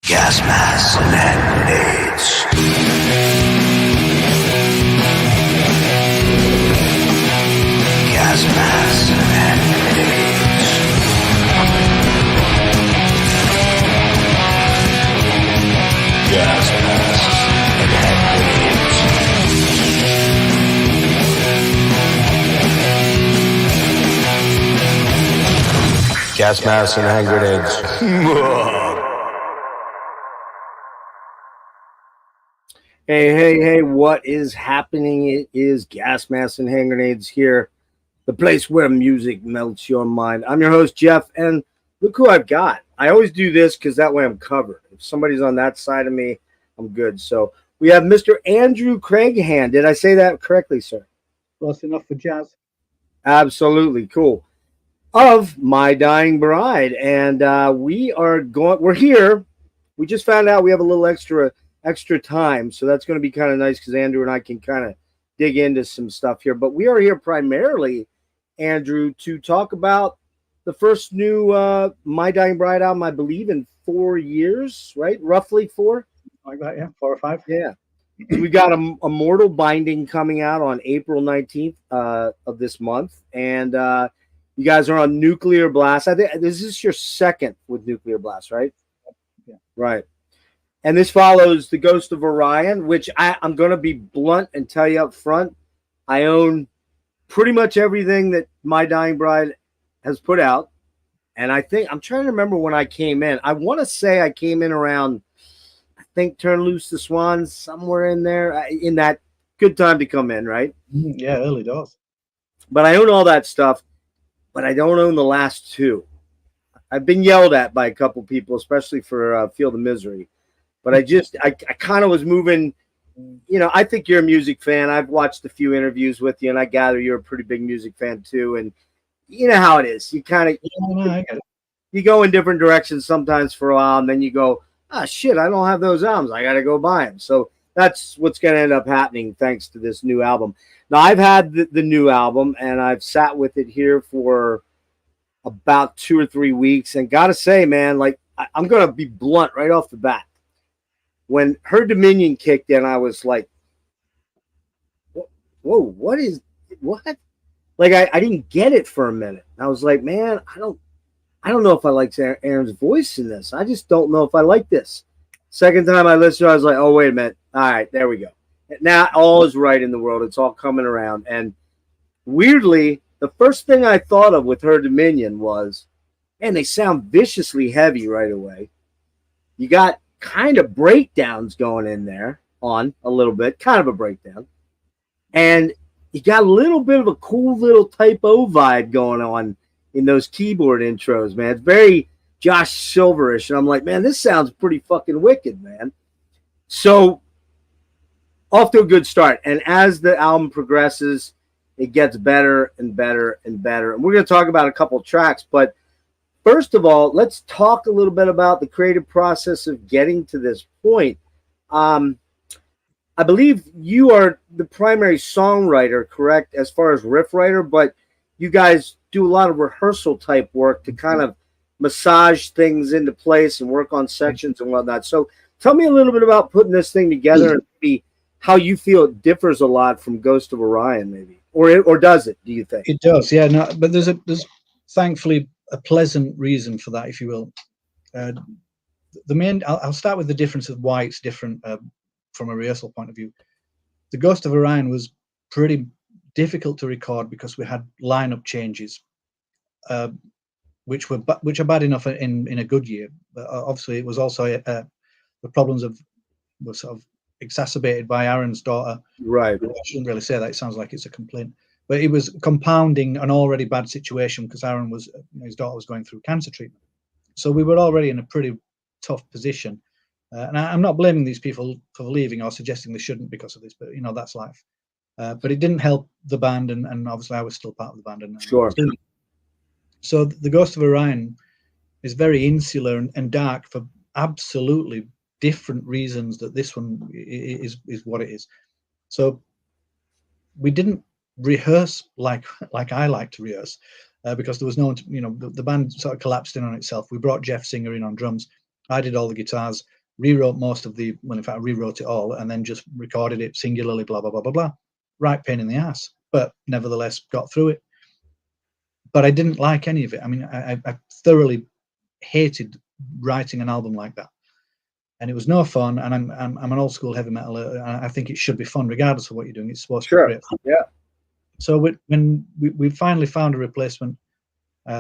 Gas masks and hand grenades. Gas masks and hand grenades. Gas masks and hand grenades. Gas masks and hand grenades. Hey, what is happening? It is Gas Masks and Hand Grenades here, the place where music melts your mind. I'm your host, Jeff, and look who I've got. I always do this because that way I'm covered. If somebody's on that side of me, I'm good. So we have Mr. Andrew Craighan. Did I say that correctly, sir? Close enough for jazz. Absolutely. Cool. Of My Dying Bride. And we're here. We just found out we have a little extra time, so that's going to be kind of nice because Andrew and I can kind of dig into some stuff here. But we are here primarily, Andrew, to talk about the first new My Dying Bride album, I believe, in 4 years, right? Roughly 4? Like that, yeah. 4 or 5. Yeah. We got a Mortal Binding coming out on April 19th of this month. And you guys are on Nuclear Blast. I think this is your second with Nuclear Blast, right? Yeah. Right. And this follows The Ghost of Orion, which I'm going to be blunt and tell you up front. I own pretty much everything that My Dying Bride has put out. And I think, I'm trying to remember when I came in. I want to say I came in around, I think, Turn Loose the Swans, somewhere in there, in that good time to come in, right? Yeah, early doors. But I own all that stuff, but I don't own the last two. I've been yelled at by a couple people, especially for Feel the Misery. But I kind of was moving, I think you're a music fan. I've watched a few interviews with you, and I gather you're a pretty big music fan too. And you know how it is. You kind of, you go in different directions sometimes for a while, and then you go, shit, I don't have those albums. I got to go buy them. So that's what's going to end up happening thanks to this new album. Now, I've had the new album, and I've sat with it here for about 2 or 3 weeks. And got to say, man, I'm going to be blunt right off the bat. When Her Dominion kicked in, I was like, whoa, what? Like, I didn't get it for a minute. I was like, man, I don't know if I like Aaron's voice in this. I just don't know if I like this. Second time I listened, I was like, oh, wait a minute. All right, there we go. Now all is right in the world. It's all coming around. And weirdly, the first thing I thought of with Her Dominion was, man, they sound viciously heavy right away. You got kind of breakdowns going in there on a little bit, kind of a breakdown. And you got a little bit of a cool little typo vibe going on in those keyboard intros, man. It's very Josh Silverish. And I'm like, man, this sounds pretty fucking wicked, man. So off to a good start. And as the album progresses, it gets better and better and better. And we're going to talk about a couple tracks, but first of all, let's talk a little bit about the creative process of getting to this point. I believe you are the primary songwriter, correct, as far as riff writer, but you guys do a lot of rehearsal type work to kind of massage things into place and work on sections and whatnot. So tell me a little bit about putting this thing together and maybe how you feel it differs a lot from Ghost of Orion, maybe. Or does it, do you think? It does, yeah. No, but there's thankfully a pleasant reason for that, if you will. I'll start with the difference of why it's different from a rehearsal point of view. The Ghost of Orion was pretty difficult to record because we had lineup changes, which are bad enough in a good year. But obviously, it was also the problems were sort of exacerbated by Aaron's daughter. Right. I shouldn't really say that. It sounds like it's a complaint. But it was compounding an already bad situation because Aaron his daughter was going through cancer treatment. So we were already in a pretty tough position. And I'm not blaming these people for leaving or suggesting they shouldn't because of this, but that's life. But it didn't help the band, and obviously I was still part of the band. Sure. So the Ghost of Orion is very insular and dark for absolutely different reasons that this one is what it is. So we didn't rehearse like I like to rehearse because there was no, the band sort of collapsed in on itself. We brought Jeff Singer in on drums. I did all the guitars. rewrote most of the, well, in fact, I rewrote it all and then just recorded it singularly, blah, blah, blah, blah, blah. Right pain in the ass, but nevertheless got through it. But I didn't like any of it. I mean, I thoroughly hated writing an album like that. And it was no fun. And I'm an old school heavy metal. I think it should be fun regardless of what you're doing. It's supposed to be great fun. Yeah. So when we finally found a replacement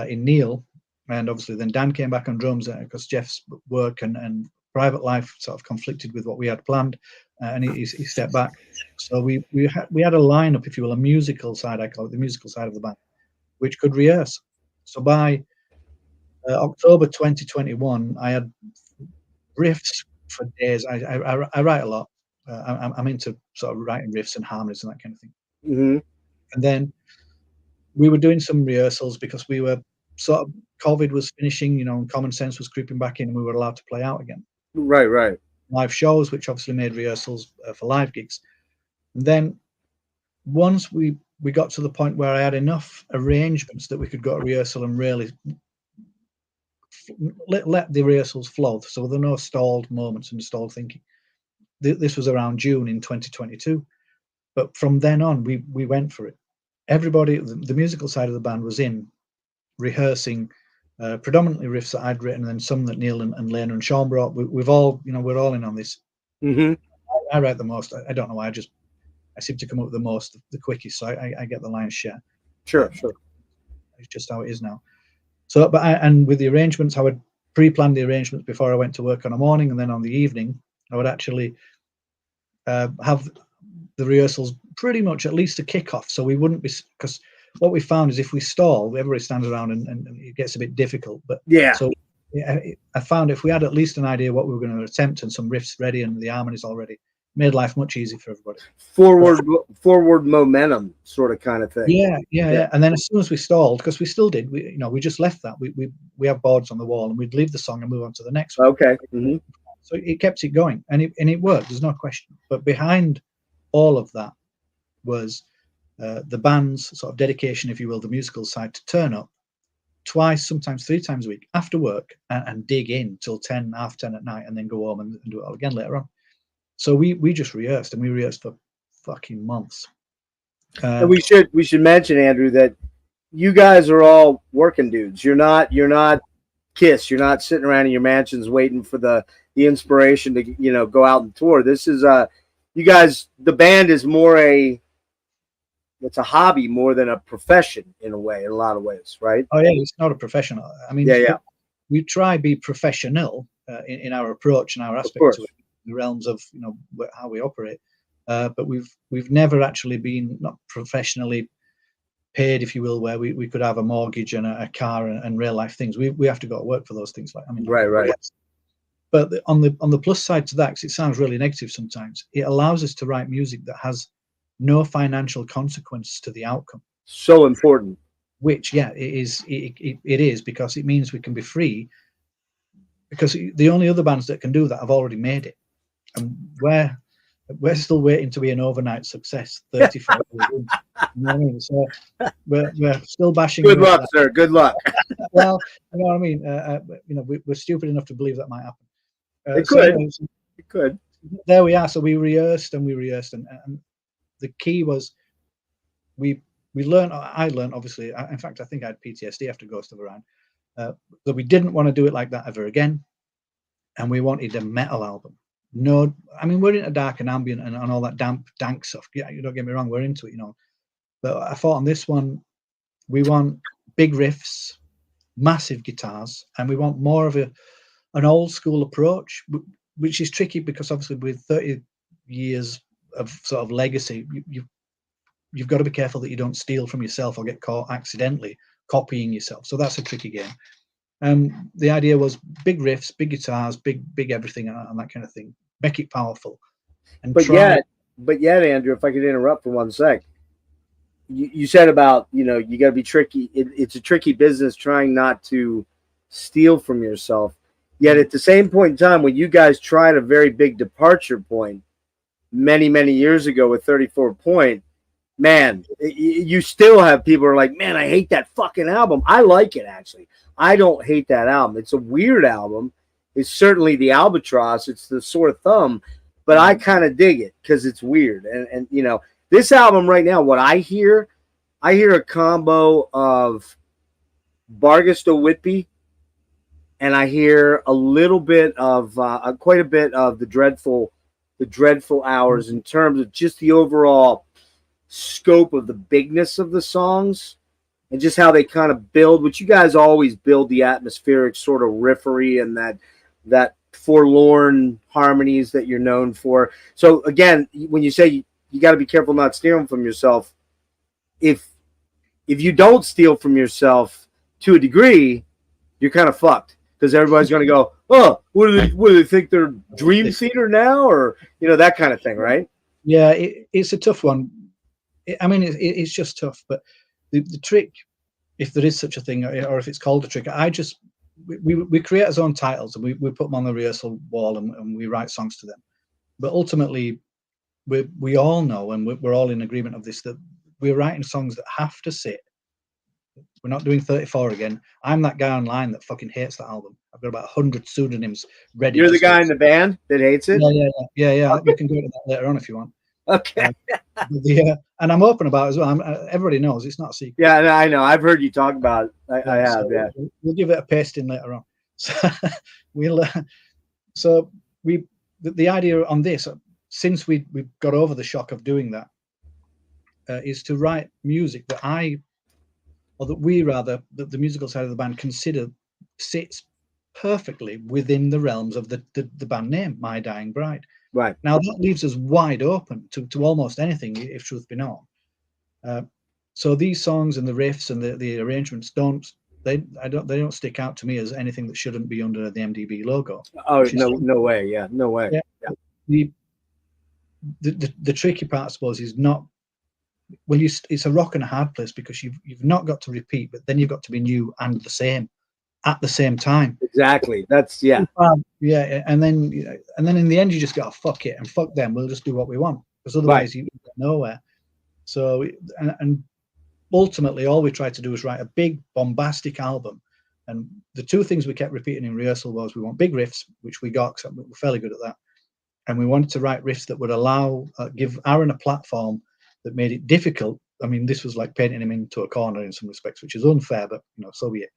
in Neil, and obviously then Dan came back on drums because Jeff's work and private life sort of conflicted with what we had planned, and he stepped back. So we had a lineup, if you will, a musical side, I call it the musical side of the band, which could rehearse. So by October 2021, I had riffs for days. I write a lot. I'm into sort of writing riffs and harmonies and that kind of thing. Mm-hmm. And then we were doing some rehearsals because we were sort of, COVID was finishing, and common sense was creeping back in, and we were allowed to play out again. Right. Live shows, which obviously made rehearsals for live gigs. And then once we got to the point where I had enough arrangements that we could go to rehearsal and really let the rehearsals flow. So there were no stalled moments and stalled thinking. This was around June in 2022. But from then on, we went for it. Everybody, the musical side of the band was in rehearsing predominantly riffs that I'd written, and then some that Neil and Lena and Sean brought. We've all, we're all in on this. Mm-hmm. I write the most. I don't know why. I seem to come up with the most, the quickest. So I get the lion's share. Sure. It's just how it is now. So, and with the arrangements, I would pre-plan the arrangements before I went to work on a morning, and then on the evening, I would actually have the rehearsals pretty much at least a kickoff. So we wouldn't be, because what we found is if we stall, everybody stands around and it gets a bit difficult. But yeah, so I found if we had at least an idea what we were going to attempt and some riffs ready and the harmonies already, made life much easier for everybody. Forward momentum sort of kind of thing. Yeah. And then as soon as we stalled, because we still did, we just left that. We have boards on the wall, and we'd leave the song and move on to the next one. Okay. Mm-hmm. So it kept it going, and it worked. There's no question. But behind all of that was the band's sort of dedication, if you will, the musical side, to turn up twice, sometimes 3 times a week after work and dig in till 10, half 10 at night, and then go home and do it all again later on. So we just rehearsed, and we rehearsed for fucking months. And we should mention, Andrew, that you guys are all working dudes. You're not Kiss. You're not sitting around in your mansions waiting for the inspiration to go out and tour. This is you guys. The band is more it's a hobby more than a profession in a way, in a lot of ways, right? Oh yeah, it's not a professional. I mean, we try be professional in our approach and our aspect to it, in the realms of how we operate. But we've never actually been not professionally paid, if you will, where we could have a mortgage and a car and real life things. We have to go to work for those things. Right. But on the plus side to that, because it sounds really negative sometimes, it allows us to write music that has no financial consequence to the outcome. So important. Which it is because it means we can be free. Because the only other bands that can do that have already made it, and we're still waiting to be an overnight success. 35 years in. You know what I mean? So we're still bashing. Good luck, sir. Good luck. Well, you know what I mean. We're stupid enough to believe that might happen. It could. There we are. So we rehearsed, and the key was I learned obviously. In fact, I think I had PTSD after Ghost of Orion. That we didn't want to do it like that ever again, and we wanted a metal album. No, I mean, we're into dark and ambient and all that dank stuff. Yeah, you don't get me wrong, we're into it, But I thought on this one, we want big riffs, massive guitars, and we want more of an old school approach, which is tricky because obviously with 30 years of sort of legacy, you've got to be careful that you don't steal from yourself or get caught accidentally copying yourself. So that's a tricky game. The idea was big riffs, big guitars, big everything, and that kind of thing. Make it powerful. But yet, Andrew, if I could interrupt for 1 sec, you said about you got to be tricky. It's a tricky business trying not to steal from yourself. Yet at the same point in time, when you guys tried a very big departure point many years ago with 34 Point, man, you still have people who are like, man, I hate that fucking album. I like it, actually. I don't hate that album. It's a weird album. is certainly the albatross. It's the sore thumb, but I kind of dig it because it's weird. And you know, this album right now, what I hear a combo of Bargasto Whitby, and I hear a little bit of quite a bit of the Dreadful Hours in terms of just the overall scope of the bigness of the songs and just how they kind of build, which you guys always build the atmospheric sort of riffery and that forlorn harmonies that you're known for. So again, when you say you got to be careful not stealing from yourself, if you don't steal from yourself to a degree, you're kind of fucked because everybody's going to go, oh, what do they think they're Dream Theater now, or you know, that kind of thing, right? Yeah, it's a tough one. I mean, it's just tough, but the trick, if there is such a thing, or if it's called a trick, we create our own titles and we put them on the rehearsal wall and we write songs to them. But ultimately, we all know, and we're all in agreement of this, that we're writing songs that have to sit. We're not doing 34 again. I'm that guy online that fucking hates that album. I've got about 100 pseudonyms ready. You're the guy in the band that hates it? Yeah. Okay. We can do it later on if you want. Okay. And I'm open about it as well. Everybody knows it's not a secret. Yeah, I know. I've heard you talk about it. I have. So yeah. We'll give it a pasting later on. So the idea on this, since we got over the shock of doing that, is to write music that the musical side of the band consider sits perfectly within the realms of the band name, My Dying Bride. Right. Now that leaves us wide open to almost anything, if truth be known. So these songs and the riffs and the arrangements don't stick out to me as anything that shouldn't be under the MDB logo. Oh no way! Yeah, no way. Yeah. The tricky part, I suppose, is not. Well, it's a rock and a hard place because you've not got to repeat, but then you've got to be new and the same at the same time. Exactly. That's yeah. And then in the end, you just go, fuck it and fuck them. We'll just do what we want because otherwise you get nowhere. So and ultimately, all we tried to do was write a big bombastic album. And the two things we kept repeating in rehearsal was we want big riffs, which we got because we're fairly good at that, and we wanted to write riffs that would give Aaron a platform that made it difficult. I mean, this was like painting him into a corner in some respects, which is unfair, but you know, so be it.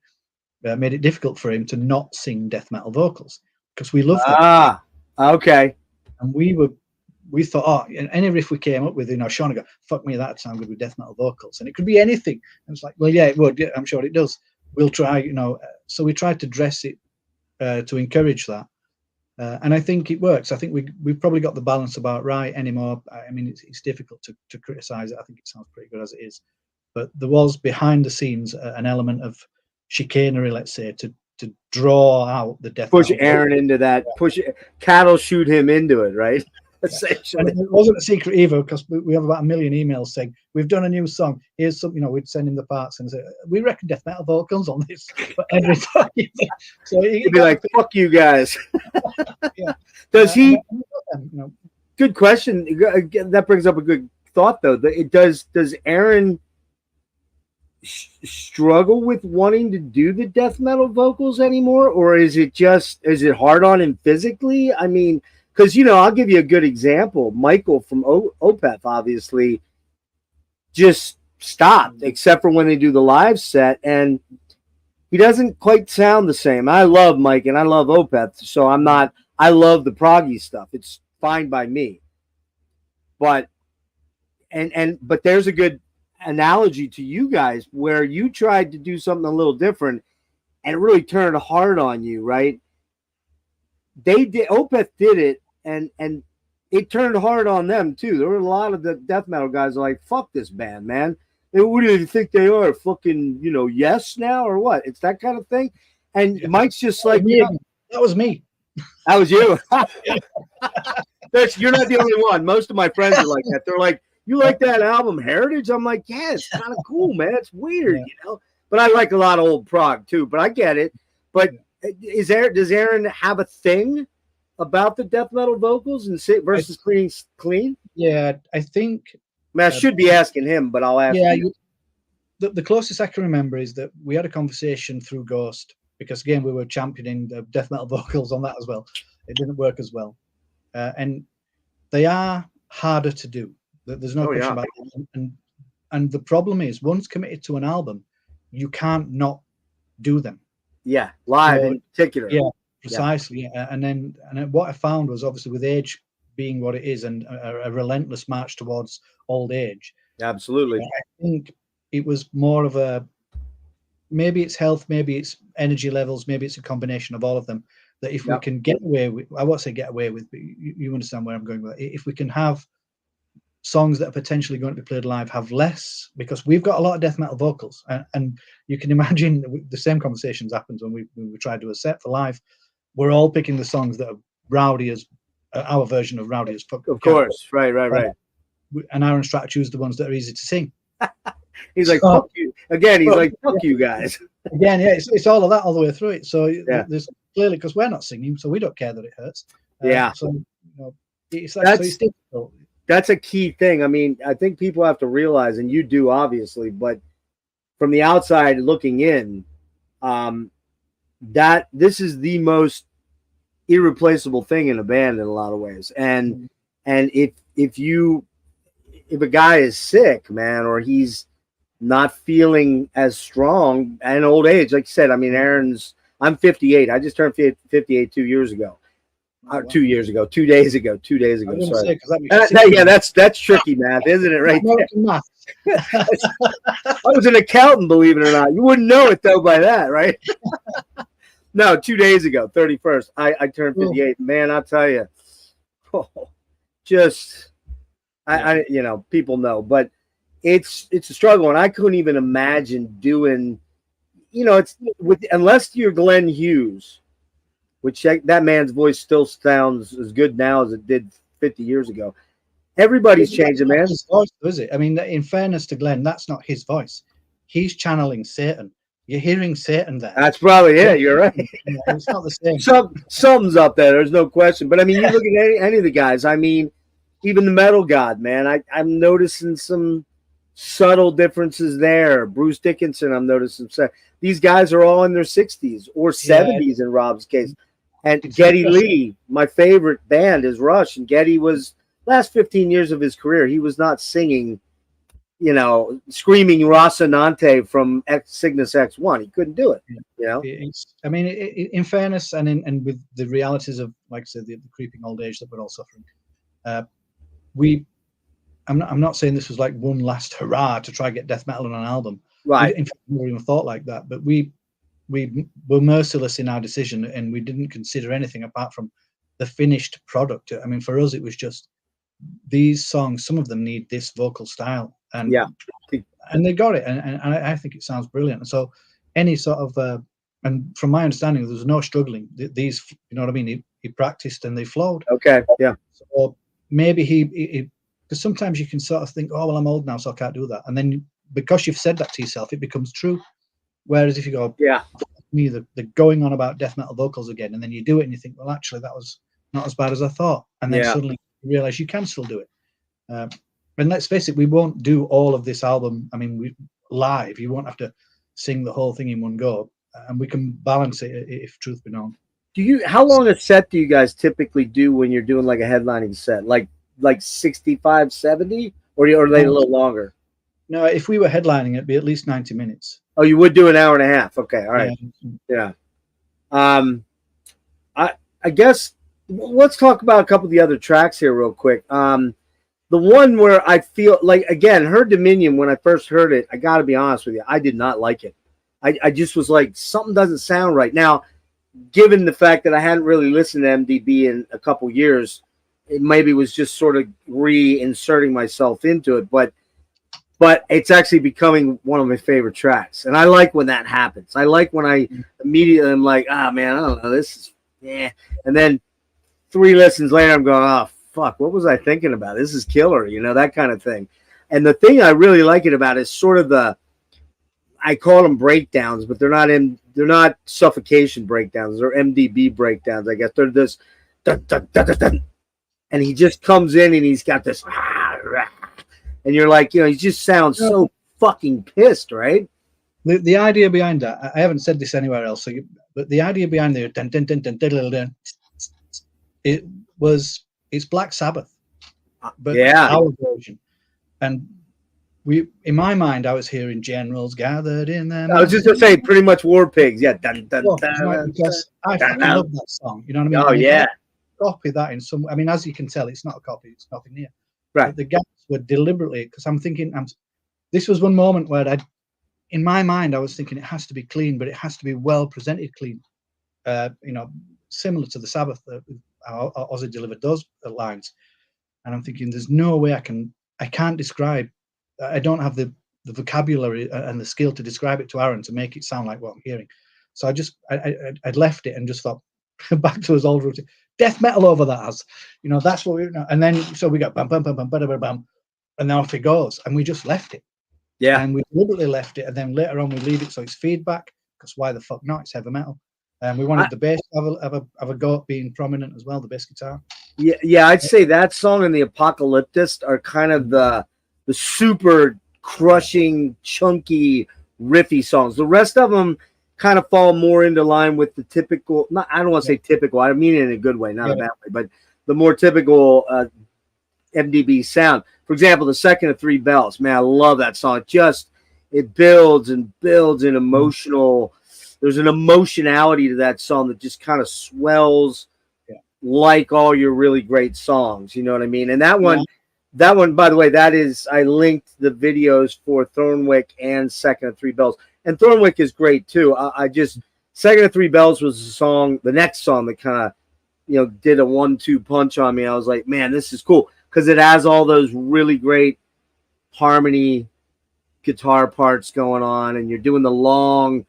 Made it difficult for him to not sing death metal vocals because we loved that. Okay. And we thought, any riff we came up with, you know, Sean would go, fuck me, that'd sound good with death metal vocals. And it could be anything. And it's like, well, yeah, it would. Yeah, I'm sure it does. We'll try, you know. So we tried to dress it to encourage that. And I think it works. I think we've probably got the balance about right anymore. I mean, it's difficult to criticize it. I think it sounds pretty good as it is. But there was behind the scenes an element of chicanery, let's say, to draw out the death. Push Aaron into that. Push cattle shoot him into it, right? And it wasn't a secret either because we have about 1 million emails saying we've done a new song. Here's some, you know, we'd send him the parts and say we reckon death metal vocals on this for every time. So he'd be like, "Fuck you guys." Yeah. Does he? You know, good question. That brings up a good thought, though. Does Aaron struggle with wanting to do the death metal vocals anymore, or is it hard on him physically? I mean. Because, you know, I'll give you a good example. Michael from Opeth obviously just stopped, except for when they do the live set, and he doesn't quite sound the same. I love Mike and I love Opeth, so I love the proggy stuff. It's fine by me. But there's a good analogy to you guys where you tried to do something a little different and it really turned hard on you, right? Opeth did it, and it turned hard on them too. There were a lot of the death metal guys like, fuck this band, man. What do you think they are? Fucking, you know, Yes now or what? It's that kind of thing. And yeah. Mike's just like, that was me. That was you. You're not the only one. Most of my friends are like that. They're like, you like that album Heritage? I'm like, yeah, it's kind of cool, man. It's weird, you know. But I like a lot of old prog too. But I get it. But does Aaron have a thing about the death metal vocals and versus clean? Yeah, I think. I mean, I should be asking him, but I'll ask you. The closest I can remember is that we had a conversation through Ghost because again we were championing the death metal vocals on that as well. It didn't work as well, and they are harder to do. There's no question about it. And the problem is, once committed to an album, you can't not do them. Yeah, live in particular. Yeah, precisely. Yeah. And then what I found was, obviously with age being what it is, and a relentless march towards old age. Absolutely. I think it was more of a, maybe it's health, maybe it's energy levels, maybe it's a combination of all of them. That if we can get away with, I won't say get away with, but you understand where I'm going with it. If we can have songs that are potentially going to be played live have less, because we've got a lot of death metal vocals, and you can imagine the same conversations happens when we try to do a set for live. We're all picking the songs that are rowdy as our version of rowdy as fuck. Of course, right. And Aaron Stratter chooses the ones that are easy to sing. He's like, fuck you. Again, he's like, fuck you guys. Again, yeah, it's all of that all the way through it. So there's clearly, because we're not singing, so we don't care that it hurts. So it's like, so it's difficult. That's a key thing. I mean, I think people have to realize, and you do obviously, but from the outside looking in, that this is the most irreplaceable thing in a band in a lot of ways. And if a guy is sick, man, or he's not feeling as strong at an old age, like you said, I mean, I'm 58. I just turned 58 2 years ago. 2 years ago, 2 days ago, 2 days ago. Sorry. That's tricky math, isn't it? Right there. I was an accountant, believe it or not. You wouldn't know it though by that, right? No, 2 days ago, 31st, I turned 58. Man, I'll tell you, I people know, but it's a struggle, and I couldn't even imagine doing, it's unless you're Glenn Hughes, which that man's voice still sounds as good now as it did 50 years ago. Everybody's changing, man. His voice, is it? I mean, in fairness to Glenn, that's not his voice. He's channeling Satan. You're hearing Satan there. That's probably it. You're right. It's not the same. Something's up there. There's no question. But I mean, you look at any of the guys. I mean, even the metal god, man. I'm noticing some subtle differences there. Bruce Dickinson, I'm noticing. These guys are all in their 60s or 70s in Rob's case. And Geddy Lee, my favorite band is Rush. And Geddy was, last 15 years of his career, he was not singing, screaming Rocinante from Cygnus X1. He couldn't do it, in fairness, and with the realities of, like I said, the creeping old age that we're all suffering, I'm not saying this was like one last hurrah to try and get death metal on an album. Right. In fact, we never even thought like that. But we were merciless in our decision, and we didn't consider anything apart from the finished product. I mean, for us, it was just these songs. Some of them need this vocal style, and they got it, and I think it sounds brilliant. And so, any sort of, and from my understanding, there was no struggling. These, you know what I mean? He practiced and they flowed. Okay, yeah. So maybe he because sometimes you can sort of think, oh well, I'm old now, so I can't do that, and then because you've said that to yourself, it becomes true. Whereas if you go, me, the going on about death metal vocals again, and then you do it and you think, well, actually, that was not as bad as I thought, and then suddenly you realize you can still do it. And let's face it, we won't do all of this album. I mean, live, you won't have to sing the whole thing in one go, and we can balance it if truth be known. How long a set do you guys typically do when you're doing like a headlining set? Like 65, 70, or are they a little longer? No, if we were headlining, it'd be at least 90 minutes. Oh, you would do an hour and a half. Okay, all right. Yeah. I guess let's talk about a couple of the other tracks here real quick. The one where I feel like, again, Her Dominion, when I first heard it, I got to be honest with you, I did not like it. I just was like, something doesn't sound right. Now, given the fact that I hadn't really listened to MDB in a couple years, it maybe was just sort of reinserting myself into it, but it's actually becoming one of my favorite tracks. And I like when that happens. I like when I immediately am like, man, I don't know, this is, and then 3 listens later, I'm going, oh, fuck, what was I thinking about? This is killer, that kind of thing. And the thing I really like it about is sort of I call them breakdowns, but they're not suffocation breakdowns. They're MDB breakdowns, I guess. They're this, dun, dun, dun, dun, dun. And he just comes in and he's got this, and you're like, he just sounds so fucking pissed, right? The idea behind that, I haven't said this anywhere else, but the idea behind the dun, dun, dun, dun, dun, dun, dun, it's Black Sabbath, but our version. And in my mind, I was hearing generals gathered in them. I was just gonna say, pretty much War Pigs. Yeah, dun, dun, dun, because I fucking love that song. You know what I mean? Oh yeah. Copy that in some. I mean, as you can tell, it's not a copy. It's nothing near. Right. But the gaps were deliberately, because I'm thinking, this was one moment where in my mind, I was thinking it has to be clean, but it has to be well presented clean. Similar to the Sabbath, how Ozzy delivered those lines. And I'm thinking, there's no way I can't describe. I don't have the vocabulary and the skill to describe it to Aaron to make it sound like what I'm hearing. So I'd left it and just thought, back to his old routine. Death metal over that as, that's what we know. And then so we got bam, bam, bam, bam, bam, bam, bam, and now off it goes. And we just left it. Yeah. And we deliberately left it. And then later on we leave it so it's feedback, because why the fuck not? It's heavy metal. And we wanted the bass to have a go at being prominent as well, the bass guitar. Yeah, I'd say that song and the Apocalyptist are kind of the super crushing, chunky, riffy songs. The rest of them kind of fall more into line with the typical, I don't want to say typical, I mean it in a good way, not a bad way, but the more typical MDB sound. For example, the second of Three Bells, man, I love that song. It builds and builds in emotional, there's an emotionality to that song that just kind of swells like all your really great songs, you know what I mean? And that one, by the way, I linked the videos for Thornwyck and Second of Three Bells. And Thornwyck is great too. Second of Three Bells was the next song that kind of, did a 1-2 punch on me. I was like, man, this is cool. Because it has all those really great harmony guitar parts going on. And you're doing the long,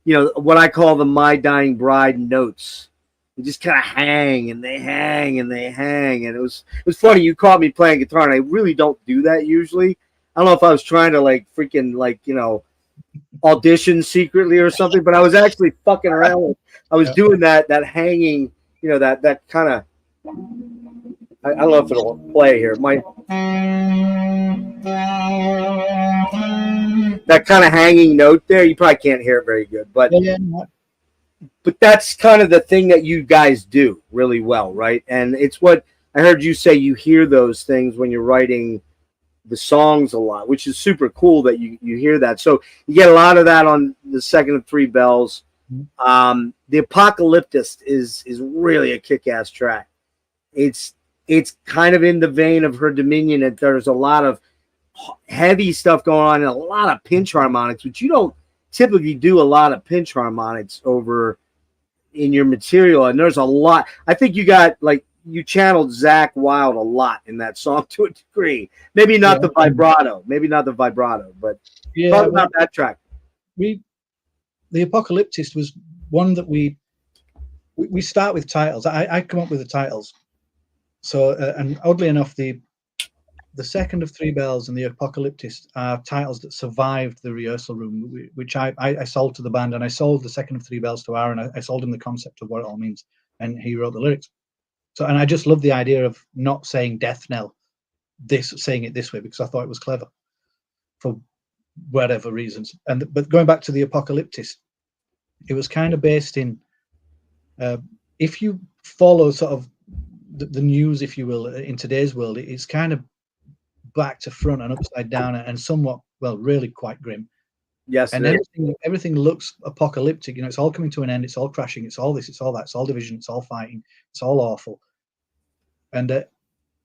what I call the My Dying Bride notes. They just kind of hang and they hang and they hang. And it was funny. You caught me playing guitar, and I really don't do that usually. I don't know if I was trying to audition secretly or something, but I was actually fucking around. I was doing that hanging, that kind of, I don't know if it'll play here. That kind of hanging note there, you probably can't hear it very good, but that's kind of the thing that you guys do really well, right? And it's what I heard you say, you hear those things when you're writing the songs a lot, which is super cool that you hear that. So you get a lot of that on the Second of Three Bells. The Apocalyptist is really a kick-ass track. It's kind of in the vein of Her Dominion, and there's a lot of heavy stuff going on and a lot of pinch harmonics, which you don't typically do a lot of pinch harmonics over in your material. And there's a lot. I think you channeled Zakk Wylde a lot in that song to a degree. Maybe not the vibrato, but talk about that track. The Apocalyptist was one that we start with titles. I come up with the titles. So, and oddly enough, the Second of Three Bells and the Apocalyptist are titles that survived the rehearsal room, which I sold to the band, and I sold the Second of Three Bells to Aaron. I sold him the concept of what it all means, and he wrote the lyrics. So, and I just love the idea of not saying death knell, saying it this way, because I thought it was clever for whatever reasons. But going back to the Apocalyptist, it was kind of based in, if you follow sort of the news, if you will, in today's world, it's kind of back to front and upside down and somewhat, really quite grim. Yes, and everything looks apocalyptic. It's all coming to an end. It's all crashing. It's all this. It's all that. It's all division. It's all fighting. It's all awful. And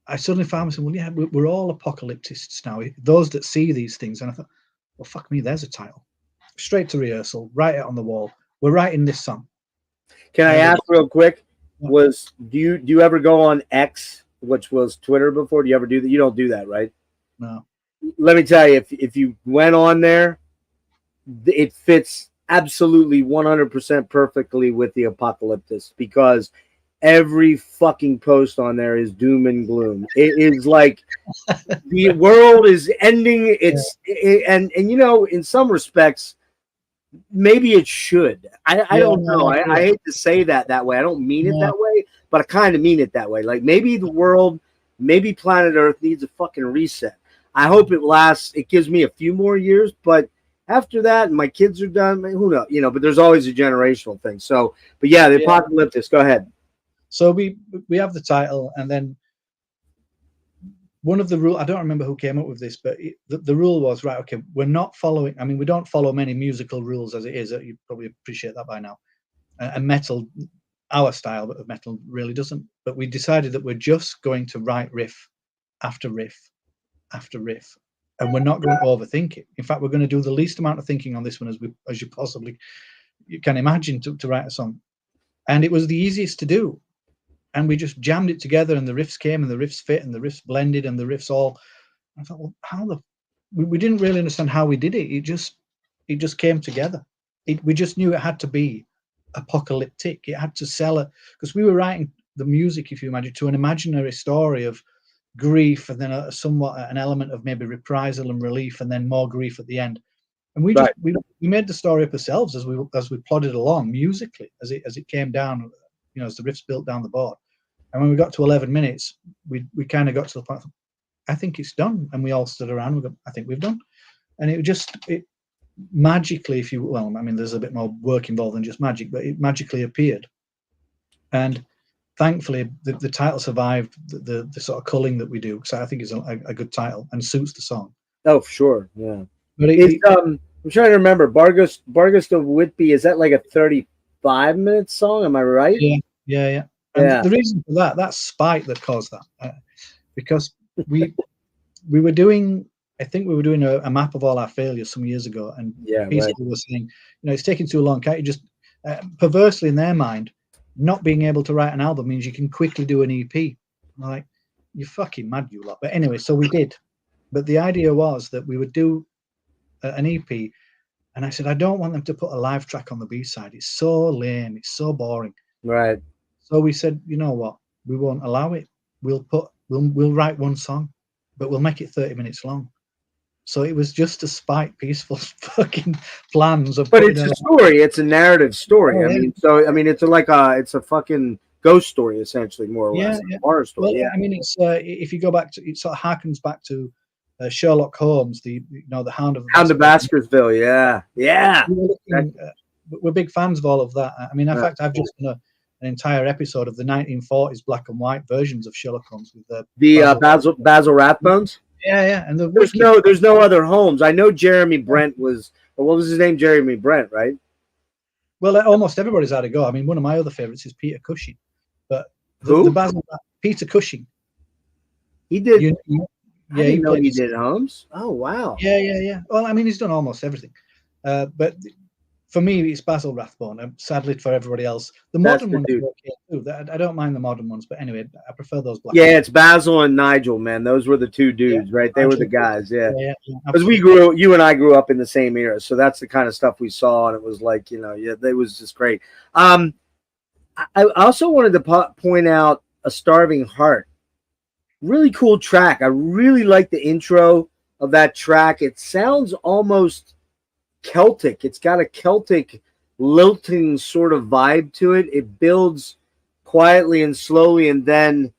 I suddenly found myself, well, yeah, we're all apocalyptists now. Those that see these things, and I thought, well, fuck me, there's a title. Straight to rehearsal, write it on the wall. We're writing this song. Can I ask real quick? Do you ever go on X, which was Twitter before? Do you ever do that? You don't do that, right? No. Let me tell you, if you went on there, it fits absolutely 100% perfectly with the Apocalyptist, because every fucking post on there is doom and gloom. It is like the world is ending. And in some respects, maybe it should. I don't know. I hate to say that way. I don't mean it that way, but I kind of mean it that way. Like maybe the world, maybe planet Earth needs a fucking reset. I hope it lasts. It gives me a few more years, but after that, and my kids are done. Who knows? You know, but there's always a generational thing. So, but yeah, the Apocalyptus. Go ahead. So we have the title, and then one of the rule, I don't remember who came up with this, but the rule was, right, okay, we're not following, I mean, we don't follow many musical rules as it is. You probably appreciate that by now. And metal, our style of metal really doesn't. But we decided that we're just going to write riff after riff after riff, and we're not going to overthink it. In fact, we're going to do the least amount of thinking on this one as you possibly you can imagine to write a song. And it was the easiest to do. And we just jammed it together, and the riffs came, and the riffs fit, and the riffs blended, and the riffs all. I thought, well, we didn't really understand how we did it. It just came together. We just knew it had to be apocalyptic. It had to sell it, because we were writing the music, if you imagine, to an imaginary story of grief, and then an element of maybe reprisal and relief, and then more grief at the end. And we made the story up ourselves as we plodded along musically, as it came down. You know, as the riffs built down the board. And when we got to 11 minutes, we kind of got to the point of, I think it's done. And we all stood around, we go, I think we've done. And it magically, if you, well, I mean, there's a bit more work involved than just magic, but it magically appeared. And thankfully, the title survived the sort of culling that we do, because I think it's a good title and suits the song. Oh, for sure, yeah. But I'm trying to remember, Bargust of Whitby, is that like a 35-minute song? Am I right? Yeah. And the reason for that spite that caused that, because we were doing, I think we were doing a map of all our failures some years ago, and people were saying, you know, it's taking too long. Can't you just perversely in their mind, not being able to write an album means you can quickly do an EP. I'm like, you're fucking mad, you lot. But anyway, so we did. But the idea was that we would do an EP. And I said, I don't want them to put a live track on the B-side. It's so lame. It's so boring. Right. So we said, you know what? We won't allow it. We'll write one song, but we'll make it 30 minutes long. So it was just to spite peaceful fucking plans of. But it's a story. It's a narrative story. Oh, I mean, it's it's a fucking ghost story, essentially, more or less. Yeah. Horror story. Well, I mean, it's if you go back to, it sort of harkens back to Sherlock Holmes, the Hound of Baskerville. Yeah. We're big fans of all of that. I mean, in fact, I've just done an entire episode of the 1940s black and white versions of Sherlock Holmes with Basil Rathbones. Yeah, and there's no other Holmes. I know Jeremy Brent was. Well, what was his name? Jeremy Brent, right? Well, almost everybody's had a go. I mean, one of my other favorites is Peter Cushing, but Peter Cushing. He did. I didn't know he did Holmes. Oh wow. Yeah. Well, I mean, he's done almost everything, but for me, it's Basil Rathbone. Sadly, for everybody else, the modern ones are okay too. I don't mind the modern ones, but anyway, I prefer those black. Yeah, it's Basil and Nigel, man. Those were the two dudes, right? They were the guys. Yeah. Because you and I grew up in the same era, so that's the kind of stuff we saw, and it was like, it was just great. I also wanted to point out A Starving Heart. Really cool track. I really like the intro of that track. It sounds almost Celtic. It's got a Celtic lilting sort of vibe to it. It builds quietly and slowly, and then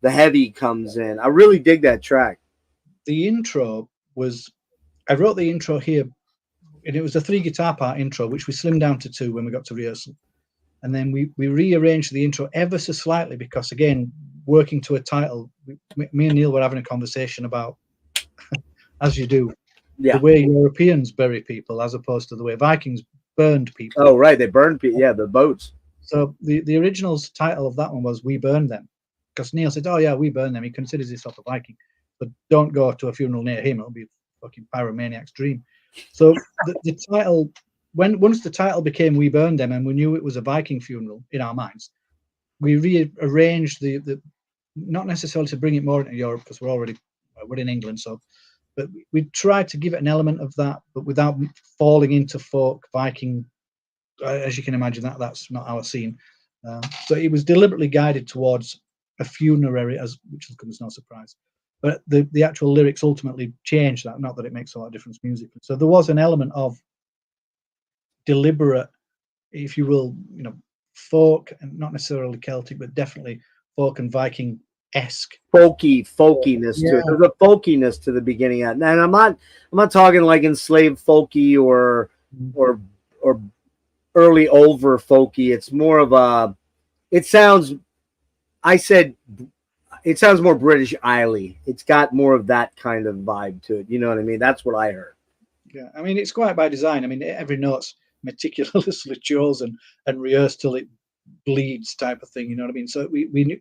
the heavy comes in. I really dig that track. The intro was, I wrote the intro here, and it was a 3 guitar part intro, which we slimmed down to 2 when we got to rehearsal. And then we rearranged the intro ever so slightly, because again, working to a title, me and Neil were having a conversation about, as you do, the way Europeans bury people as opposed to the way Vikings burned people. Oh, right. They burned people. Yeah, the boats. So the original title of that one was We Burn Them, because Neil said, oh, yeah, we burn them. He considers himself a Viking, but don't go to a funeral near him. It'll be a fucking pyromaniac's dream. So the title, once the title became We Burn Them and we knew it was a Viking funeral in our minds, we rearranged the not necessarily to bring it more into Europe, because we're in England, so. But we tried to give it an element of that, but without falling into folk Viking. As you can imagine, that's not our scene. So it was deliberately guided towards a funerary, which will come as no surprise. But the actual lyrics ultimately changed that. Not that it makes a lot of difference musically. So there was an element of deliberate, if you will, folk, and not necessarily Celtic, but definitely folk and Viking esque folkiness to Yeah. it. There's a folkiness to the beginning of that. And I'm not talking like enslaved folky or early over folky. It's more of a. It sounds. I said. It sounds more British Isle-y. It's got more of that kind of vibe to it. You know what I mean? That's what I heard. Yeah, I mean, it's quite by design. I mean, every note's meticulously chosen and rehearsed till it bleeds, type of thing. You know what I mean? So we knew,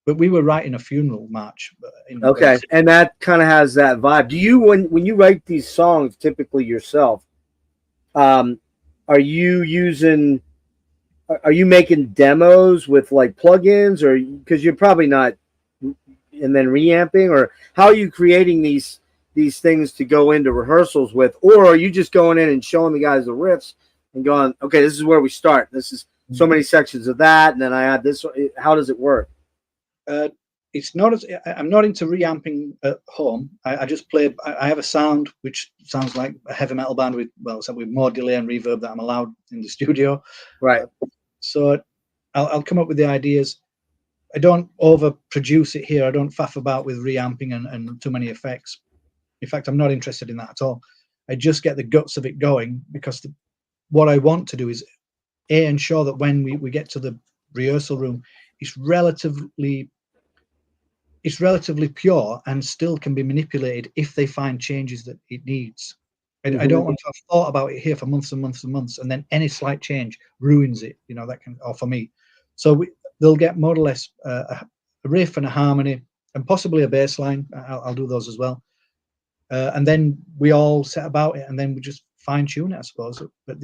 but we were writing a funeral march. Okay, and that kind of has that vibe. Do you, when you write these songs, typically yourself, are you making demos with like plugins, or because you're probably not, and then reamping, or how are you creating these things to go into rehearsals with, or are you just going in and showing the guys the riffs and going, okay, this is where we start. This is so many sections of that, and then I add this. How does it work? It's not as I'm not into reamping at home. I just play. I have a sound which sounds like a heavy metal band with more delay and reverb that I'm allowed in the studio. Right. So I'll come up with the ideas. I don't overproduce it here. I don't faff about with reamping and too many effects. In fact, I'm not interested in that at all. I just get the guts of it going, because what I want to do is ensure that when we get to the rehearsal room, it's relatively pure and still can be manipulated if they find changes that it needs. I don't want to have thought about it here for months and months and months, and then any slight change ruins it. You know, that can, or for me. So they'll get more or less a riff and a harmony and possibly a bass line. I'll do those as well. And then we all set about it, and then we just fine tune it, I suppose. But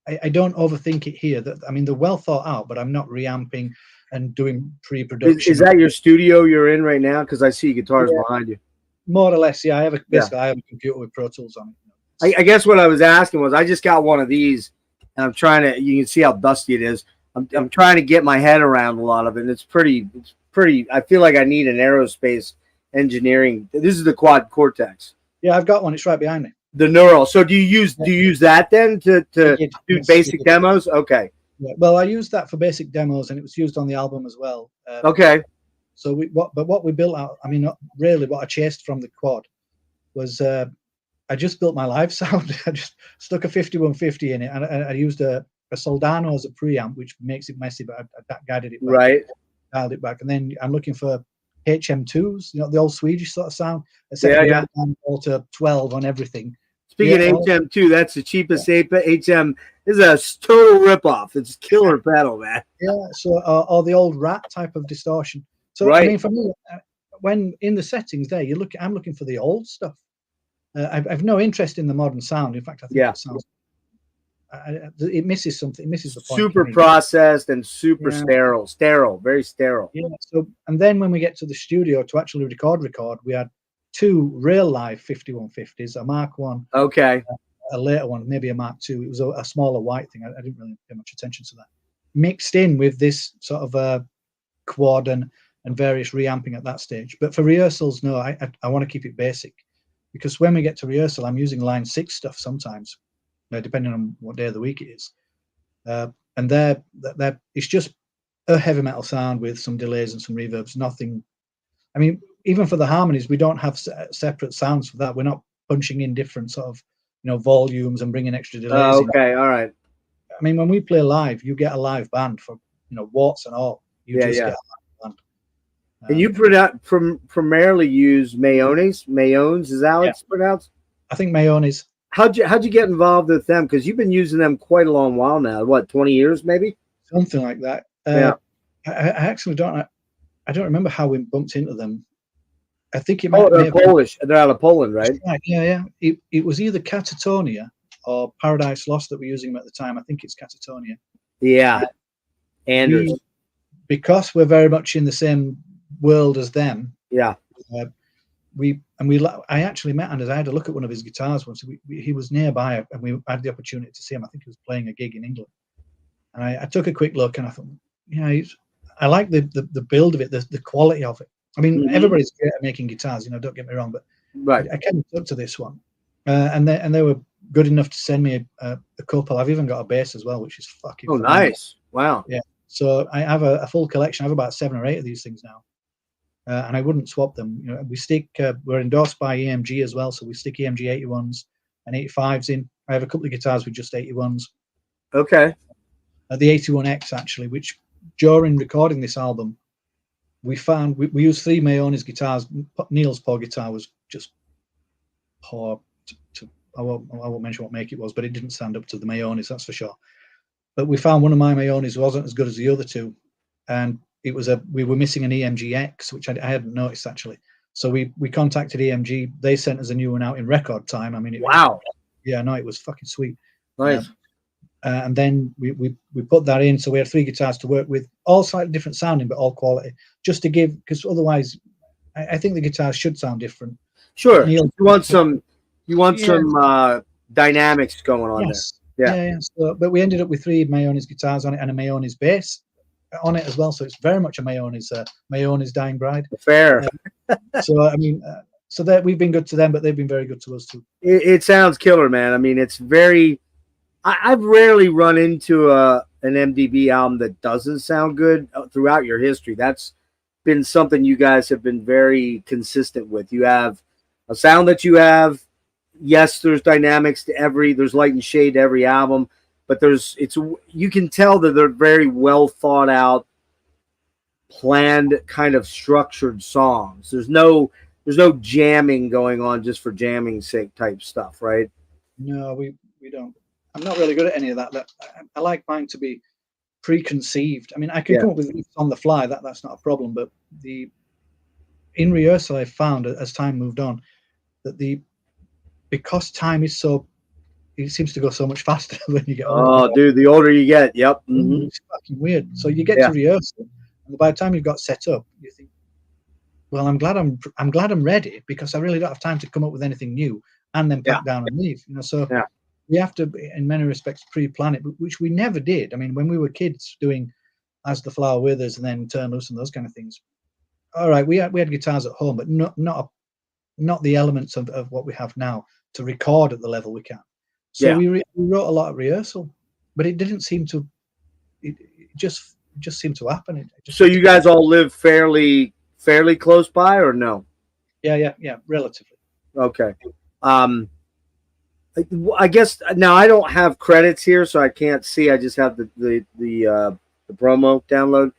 I don't overthink it here. I mean, they're well thought out, but I'm not reamping and doing pre-production. Is that your studio you're in right now? Because I see guitars behind you. More or less, yeah. I have a computer with Pro Tools on it. I guess what I was asking was, I just got one of these, and I'm trying to. You can see how dusty it is. I'm trying to get my head around a lot of it. And it's pretty. I feel like I need an aerospace engineering. This is the Quad Cortex. Yeah, I've got one. It's right behind me. The Neural. So do you use that then to do basic demos? Okay. Yeah. Well, I used that for basic demos, and it was used on the album as well. Okay. So what we built out. I mean, really, what I chased from the Quad was I just built my live sound. I just stuck a 5150 in it, and I used a Soldano as a preamp, which makes it messy, but I guided it back, right, dialed it back, and then I'm looking for HM2s, you know, the old Swedish sort of sound. Yeah. To 12 on everything. Speaking of HM2, that's the cheapest HM. This is a total ripoff. It's killer pedal, man. Yeah. So or the old Rat type of distortion. So right. I mean, for me, when in the settings there, I'm looking for the old stuff. I've no interest in the modern sound. In fact, I think it sounds. It misses something. It misses the point. Super processed and super sterile, very sterile. Yeah. So, and then when we get to the studio to actually record, we had two real live 5150s, a Mark 1, okay, a later one, maybe a Mark 2. It was a smaller white thing. I didn't really pay much attention to that. Mixed in with this sort of quad and various reamping at that stage. But for rehearsals, no, I want to keep it basic, because when we get to rehearsal, I'm using line 6 stuff sometimes, depending on what day of the week it is. And it's just a heavy metal sound with some delays and some reverbs. Nothing. I mean, even for the harmonies, we don't have separate sounds for that. We're not punching in different sort of, volumes and bringing extra delays. Okay, all right. I mean, when we play live, you get a live band for warts and all. You just get a live band. And you primarily use Mayones, is that how it's pronounced? I think Mayones. How'd you get involved with them? Because you've been using them quite a long while now. What, 20 years maybe? Something like that. I actually don't. I don't remember how we bumped into them. I think it might. They're Polish. They're out of Poland, right? Yeah. It was either Catatonia or Paradise Lost that were using them at the time. I think it's Catatonia. Yeah. Anders. Because we're very much in the same world as them. Yeah. I actually met Anders. I had a look at one of his guitars once. He was nearby, and we had the opportunity to see him. I think he was playing a gig in England, and I took a quick look, and I thought, I like the build of it, the quality of it. I mean, everybody's great at making guitars, don't get me wrong, but I kind of took to this one, and they were good enough to send me a couple. I've even got a bass as well, which is fucking. Oh, nice! Wow. Yeah. So I have a full collection. I have about 7 or 8 of these things now. and I wouldn't swap them. You know, we stick. We're endorsed by EMG as well, so we stick EMG 81s and 85s in. I have a couple of guitars with just 81s. Okay. The 81X actually, which during recording this album, we found we used 3 Mayones guitars. Neil's poor guitar was just poor. I won't mention what make it was, but it didn't stand up to the Mayones, that's for sure. But we found one of my Mayones wasn't as good as the other two, and we were missing an EMG-X, which I hadn't noticed actually. So we contacted EMG. They sent us a new one out in record time. I mean, Wow. Yeah, no, it was fucking sweet. Nice. And then we put that in, so we had 3 guitars to work with, all slightly different sounding, but all quality, just to give, because otherwise, I think the guitars should sound different. Sure. Neil, you want some dynamics going on there. Yeah. So, but we ended up with 3 Mayones guitars on it and a Mayones bass on it as well. So it's very much a Mayones Dying Bride. Fair. So I mean, so that we've been good to them, but they've been very good to us too. It sounds killer, man. I mean, it's very. I've rarely run into an MDB album that doesn't sound good throughout your history. That's been something you guys have been very consistent with. You have a sound that you have. Yes, there's dynamics to there's light and shade to every album, but you can tell that they're very well thought out, planned, kind of structured songs. There's no jamming going on just for jamming's sake type stuff, right? No, we don't. I'm not really good at any of that. I like mine to be preconceived. I mean, I can come up with it on the fly. That's not a problem. But in rehearsal, I found as time moved on that because time is it seems to go so much faster when you get older. Oh, dude, the older you get, yep. Mm-hmm. It's fucking weird. So you get to rehearsal, and by the time you've got set up, you think, well, I'm glad I'm ready, because I really don't have time to come up with anything new and then pack down and leave. You know, so. Yeah. We have to, in many respects, pre-plan it, which we never did. I mean, when we were kids doing As the Flower Withers and then Turn Loose and those kind of things, all right, we had guitars at home, but not the elements of what we have now to record at the level we can. So we wrote a lot of rehearsal, but it didn't seem to. It just seemed to happen. So you guys all live fairly close by, or no? Yeah, relatively. Okay. I guess now I don't have credits here, so I can't see. I just have the promo download.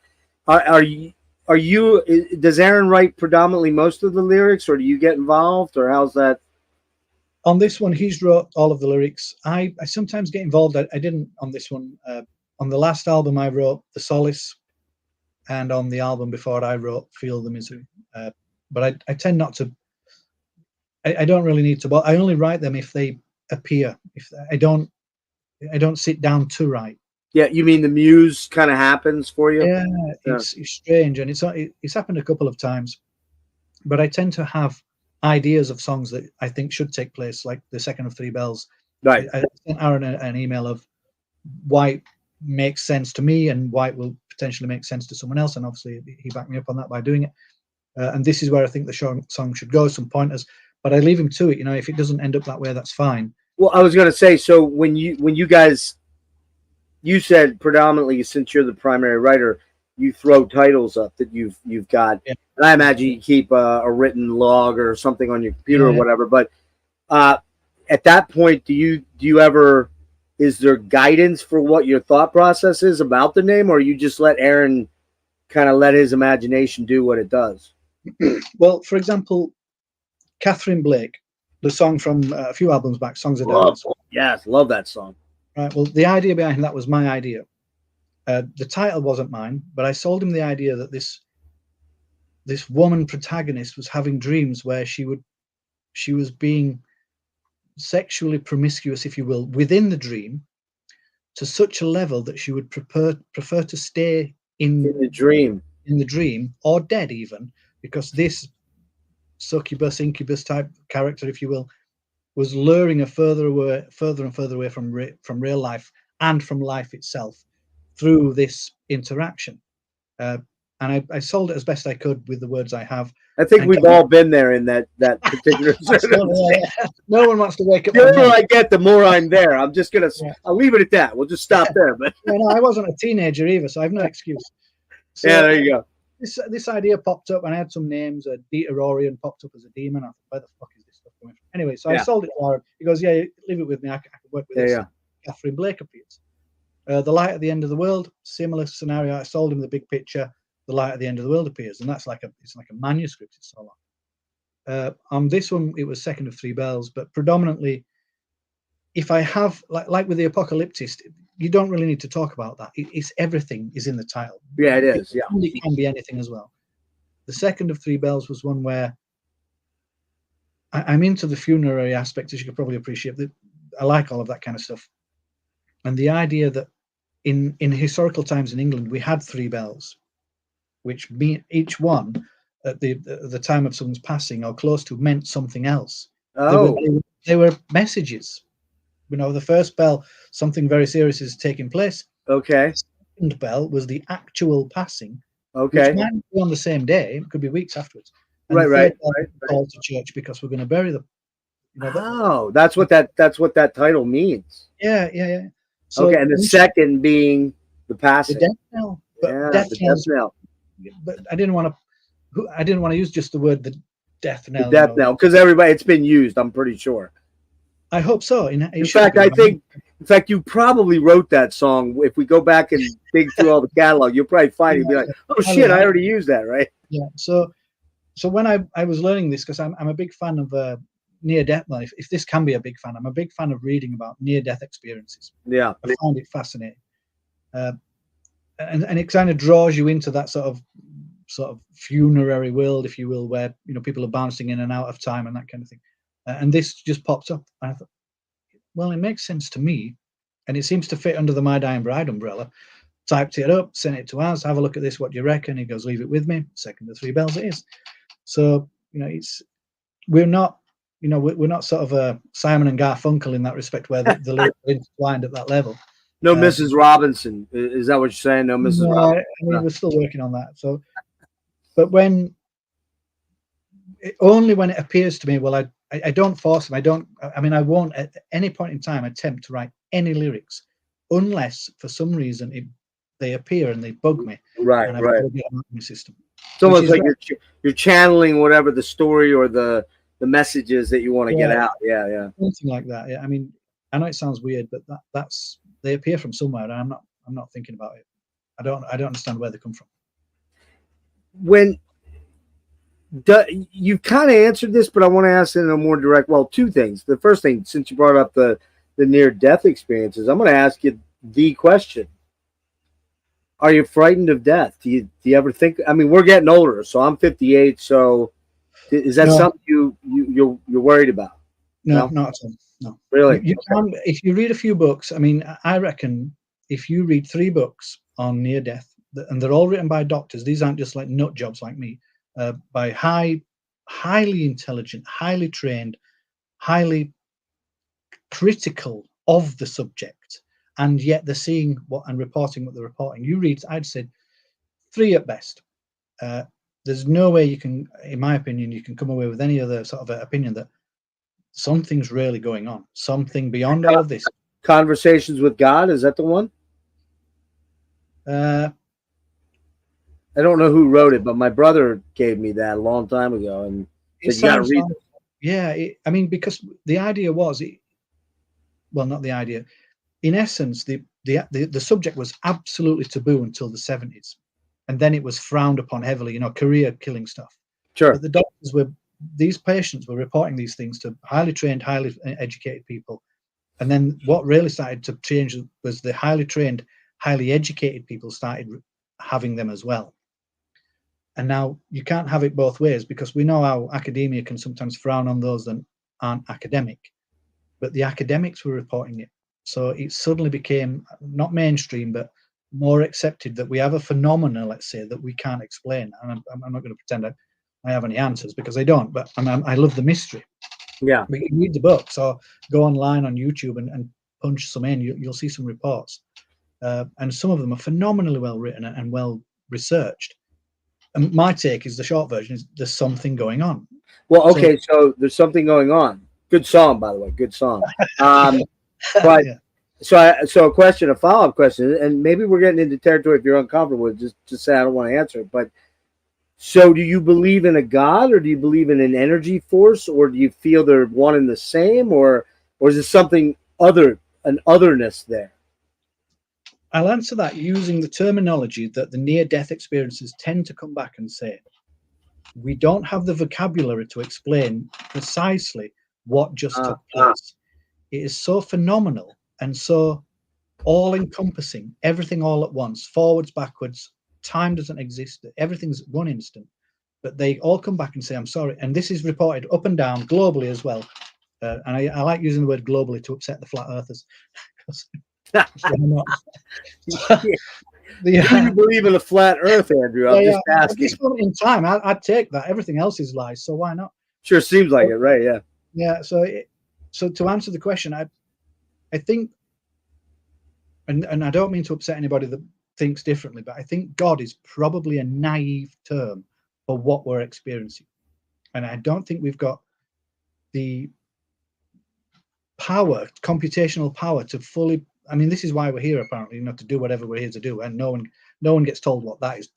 Are you? Does Aaron write predominantly most of the lyrics, or do you get involved, or how's that? On this one, he's wrote all of the lyrics. I sometimes get involved. I didn't on this one. On the last album, I wrote The Solace, and on the album before, I wrote Feel the Misery. But I tend not to. I don't really need to. But I only write them if they appear. If I don't sit down to write. Yeah, you mean the muse kind of happens for you? Yeah, it's strange, and it's happened a couple of times. But I tend to have ideas of songs that I think should take place, like The Second of Three Bells. Right. I sent Aaron an email of why it makes sense to me and why it will potentially make sense to someone else, and obviously he backed me up on that by doing it. And this is where I think the song should go, some pointers. But I leave him to it. You know, if it doesn't end up that way, that's fine. Well, I was going to say, so when you guys, you said predominantly, since you're the primary writer, you throw titles up that you've got, and I imagine you keep a written log or something on your computer or whatever. But at that point, do you ever, is there guidance for what your thought process is about the name, or you just let Aaron kind of let his imagination do what it does? Well, for example, Catherine Blake, the song from a few albums back, Songs of Dance. Yes, love that song. Right. Well, the idea behind that was my idea. The title wasn't mine, but I sold him the idea that this woman protagonist was having dreams where she was being sexually promiscuous, if you will, within the dream, to such a level that she would prefer to stay in the dream, or dead even, because this succubus, incubus type character, if you will, was luring her further and further away from real life and from life itself through this interaction. And I sold it as best I could with the words I have. I think we've all been there in that particular. No one wants to wake up. The older I get, the more I'm there. I'm just gonna. Yeah. I'll leave it at that. We'll just stop there. But no, I wasn't a teenager either, so I have no excuse. So, yeah, there you go. this idea popped up, and I had some names. Dieterorian popped up as a demon. I thought, where the fuck is this stuff coming from? Anyway, so I sold it to Aaron. He goes, yeah, leave it with me. I can work with this. Yeah. Catherine Blake appears. The Light at the End of the World, similar scenario. I sold him the big picture. The Light at the End of the World appears, and it's like a manuscript. It's so long. On this one, it was Second of Three Bells, but predominantly, if I have like with the Apocalyptist, you don't really need to talk about that. It's everything is in the title. Yeah, it is. Yeah, it can be anything as well. The Second of Three Bells was one where I'm into the funerary aspect, as you could probably appreciate. That I like all of that kind of stuff, and the idea that in historical times in England we had three bells, which each one at the time of someone's passing or close to meant something else. Oh, they were messages. The first bell, something very serious is taking place. okay. The second bell was the actual passing. Okay. Which might be on the same day. It could be weeks afterwards. And Right. Call to church because we're going to bury them. That's what that title means. Yeah. So, okay, and the second being the passing. The death knell. But death knell. But I didn't want to use just the word the death knell. The death knell, because it's been used. I'm pretty sure. I hope so. In fact, you probably wrote that song. If we go back and dig through all the catalog, you'll probably find it. You'll be like, oh shit, I already used that, right? Yeah. So when I was learning this, because I'm a big fan of near death. Well, if this can be a big fan, I'm a big fan of reading about near death experiences. Yeah, I find it fascinating, and it kind of draws you into that sort of funerary world, if you will, where people are bouncing in and out of time and that kind of thing. And this just popped up. And I thought, well, it makes sense to me. And it seems to fit under the My Dying Bride umbrella. Typed it up, sent it to us, have a look at this, what do you reckon? He goes, leave it with me. Second of Three Bells it is. So, we're not sort of a Simon and Garfunkel in that respect, where the lyrics are intertwined at that level. No Mrs. Robinson. Is that what you're saying? No Mrs. Robinson. I mean, we're still working on that. So, but only when it appears to me, well, I don't force them. I won't at any point in time attempt to write any lyrics unless for some reason they appear and they bug me. Right. Get them out of my system. It's almost like you're channeling whatever the story or the messages that you want to get out. Yeah. Something like that. Yeah. I mean, I know it sounds weird, but that's they appear from somewhere, and I'm not thinking about it. I don't understand where they come from. You've kind of answered this, but I want to ask it in a more direct. Well, two things. The first thing, since you brought up the near-death experiences, I'm going to ask you the question: are you frightened of death? Do you ever think? I mean, we're getting older, so I'm 58. So, is that something you're worried about? No, not at all. No, really. You can, if you read a few books. I mean, I reckon if you read 3 books on near death, and they're all written by doctors. These aren't just like nut jobs like me. By highly intelligent, highly trained, highly critical of the subject, and yet they're seeing and reporting what they're reporting. You read, I'd say 3 at best. There's no way you can, in my opinion, you can come away with any other sort of opinion that something's really going on, something beyond all of this. Conversations with God, is that the one? I don't know who wrote it, but my brother gave me that a long time ago, and said, you got to read it. Yeah, because the idea was, not the idea. In essence, the subject was absolutely taboo until the 70s, and then it was frowned upon heavily. Career killing stuff. Sure. But these patients were reporting these things to highly trained, highly educated people, and then what really started to change was the highly trained, highly educated people started having them as well. And now you can't have it both ways, because we know how academia can sometimes frown on those that aren't academic. But the academics were reporting it. So it suddenly became not mainstream, but more accepted that we have a phenomena, let's say, that we can't explain. And I'm not going to pretend I have any answers, because I don't. But I love the mystery. Yeah. But you read the books or go online on YouTube and punch some in. You'll see some reports. And some of them are phenomenally well written and well researched. And my take is the short version is there's something going on. Well, okay, so there's something going on. Good song, by the way. Good song. But yeah. So a question, a follow-up question, and maybe we're getting into territory if you're uncomfortable with just say I don't want to answer it. But So do you believe in a God, or do you believe in an energy force, or do you feel they're one and the same, or is there something other, an otherness there? I'll answer that using the terminology that the near-death experiences tend to come back and say. We don't have the vocabulary to explain precisely what just took place. It is so phenomenal and so all-encompassing, everything all at once, forwards, backwards, time doesn't exist, everything's one instant. But they all come back and say, I'm sorry. And this is reported up and down globally as well. And I like using the word globally to upset the flat earthers. Do you believe in a flat earth, Andrew? I'm just asking. At this moment in time, I'd take that. Everything else is lies, so why not? Sure, seems like it, right? Yeah. Yeah. So to answer the question, I think, and I don't mean to upset anybody that thinks differently, but I think God is probably a naive term for what we're experiencing, and I don't think we've got the power, computational power, to fully. I mean, this is why we're here, apparently, to do whatever we're here to do, and no one gets told what that is